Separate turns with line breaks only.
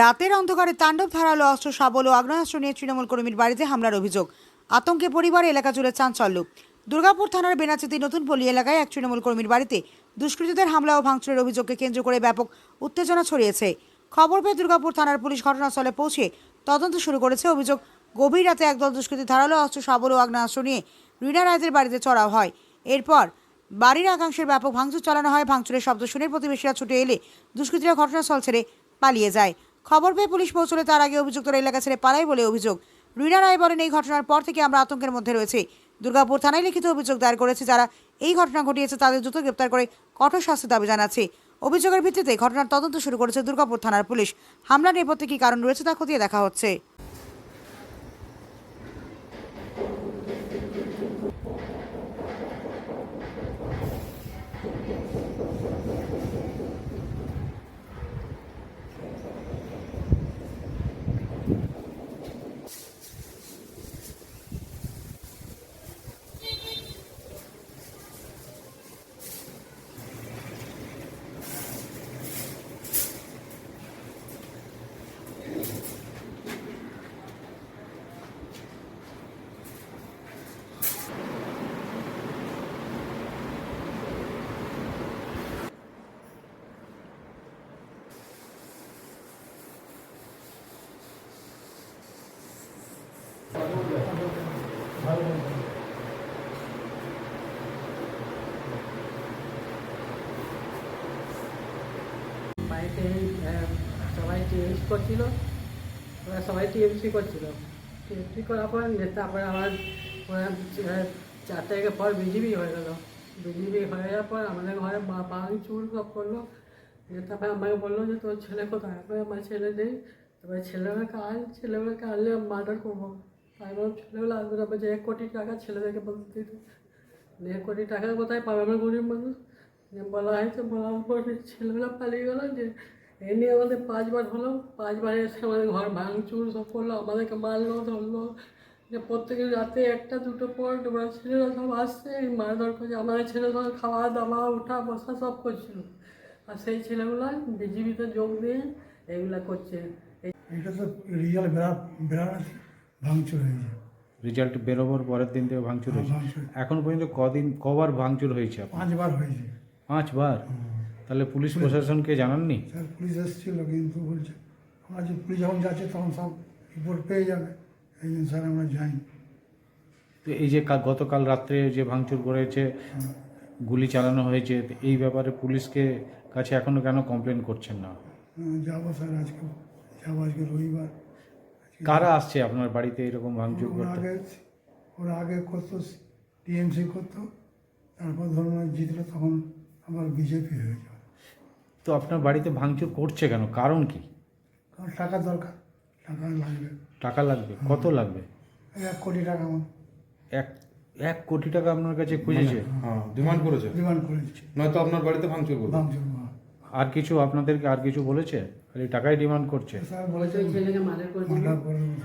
রাতের অন্ধকারে তাণ্ডব ধারালো অস্ত্র শাবল ও আগ্নেয়াস্ত্র নিয়ে তৃণমূল কর্মীর বাড়িতে হামলার অভিযোগ। আতঙ্কে পরিবার, এলাকা জুড়ে চাঞ্চল্য। দুর্গাপুর থানার বেনাচিতি নতুনপল্লী এলাকায় এক তৃণমূল কর্মীর বাড়িতে দুষ্কৃতীদের হামলা ও ভাঙচুরের অভিযোগকে কেন্দ্র করে ব্যাপক উত্তেজনা ছড়িয়েছে। খবর পেয়ে দুর্গাপুর থানার পুলিশ ঘটনাস্থলে পৌঁছে তদন্ত শুরু করেছে। অভিযোগ, গভীর রাতে একদল দুষ্কৃতী ধারালো অস্ত্র শাবল ও আগ্নেয়াস্ত্র নিয়ে রীনা রায়দের বাড়িতে চড়াও হয়। এরপর বাড়ির একাংশের ব্যাপক ভাঙচুর চালানো হয়। ভাঙচুরের শব্দ শুনে প্রতিবেশীরা ছুটে এলে দুষ্কৃতীরা ঘটনাস্থল ছেড়ে পালিয়ে যায়। খবর পেয়ে পুলিশ পৌঁছলে তার আগে অভিযুক্তরা এলাকা ছেড়ে পালায় বলে অভিযোগ। রীনা রায় বলেন, এই ঘটনার পর থেকে আমরা আতঙ্কের মধ্যে রয়েছে। দুর্গাপুর থানায় লিখিত অভিযোগ দায়ের করেছে। যারা এই ঘটনা ঘটিয়েছে তাদের দ্রুত গ্রেপ্তার করে কঠোর শাস্তির দাবি জানাচ্ছে। অভিযোগের ভিত্তিতে ঘটনার তদন্ত শুরু করেছে দুর্গাপুর থানার পুলিশ। হামলার নেপথ্যে কী কারণ রয়েছে তা খতিয়ে দেখা হচ্ছে।
বাড়িতে সবাই টিএমসি করছিল, ওরা সবাই টিএমসি করছিল। টিএমসি করার পর তারপরে আবার ওরা 4 তারিখের পর বিজেপি হয়ে গেল। বিজেপি হয়ে যাওয়ার পর আমাদের ঘরে ভাঙচুর সব করলো। তারপরে আমাকে বললো যে তোর ছেলে কোথায়? তারপরে আমার ছেলে নেই। তারপরে ছেলেগুলোকে আনলে মার্ডার করবো। তারপর ছেলেগুলো আসবে, তারপরে যে 1 কোটি টাকা ছেলেদেরকে বলতে দিত। 1 কোটি টাকা কোথায় পাবে? আমরা গরিব মানুষ। বলা হয়েছে, বলার পরে ছেলেগুলো পালিয়ে গেল। যে এ নিয়ে আমাদের 5 বার হলো। 5 বার এসে আমাদের ঘর ভাঙচুর সব করলো, আমাদেরকে মারলো ধরলো। যে প্রত্যেকের রাতে 1টা 2টোর পর ওরা ছেলেরা সব আসছে, এই মারধর করছে। আমাদের ছেলে সব খাওয়া দাওয়া উঠা বসা সব করছিল। আর সেই ছেলেগুলো বিজেপিতে যোগ দিয়ে এগুলা করছে।
এটা তো রেজাল্ট বেরানোর ভাঙচুর হয়েছে।
রেজাল্ট বেরোবার পরের দিন থেকে ভাঙচুর হয়েছে।
ভাঙচুর
এখন পর্যন্ত কবার ভাঙচুর হয়েছে?
5 বার হয়েছে।
5 বার? তাহলে পুলিশ প্রশাসনকে জানাননি?
স্যার পুলিশ এসেছিল, কিন্তু বলছে আমরা যে পুলিশ যখন যাচ্ছে তখন সব রিপোর্ট পেয়ে যাবে, এই জন্য স্যার আমরা যাইনি।
তো এই যে গতকাল রাত্রে যে ভাঙচুর করেছে, গুলি চালানো হয়েছে, তো এই ব্যাপারে পুলিশকে কাছে এখনও কেন কমপ্লেন করছেন না?
যাবো স্যার, আজকে রবিবার।
কারা আসছে আপনার বাড়িতে এরকম ভাঙচুর করতে?
ওরা আগে করতো, টিএমসি করতো, তারপর ধরুন জিতলো, তখন আবার বিজেপি হয়ে যাবে।
তো আপনার বাড়িতে ভাঙচুর করছে কেন? কারণ কি?
কারণ টাকা দরকার, টাকা লাগবে।
টাকা লাগবে? কত লাগবে?
1 কোটি টাকা আমার।
1 কোটি টাকা আপনার কাছে খুঁজেছে?
হ্যাঁ, ডিমান্ড করেছে। নয়তো আপনার বাড়িতে ভাঙচুর করবে।
আর কিছু আপনাদেরকে আর কিছু বলেছে? খালি টাকাই ডিমান্ড করছে?
স্যার বলেছে
ছেলেকে মার্ডার করে
মার্ডার করে দেবো।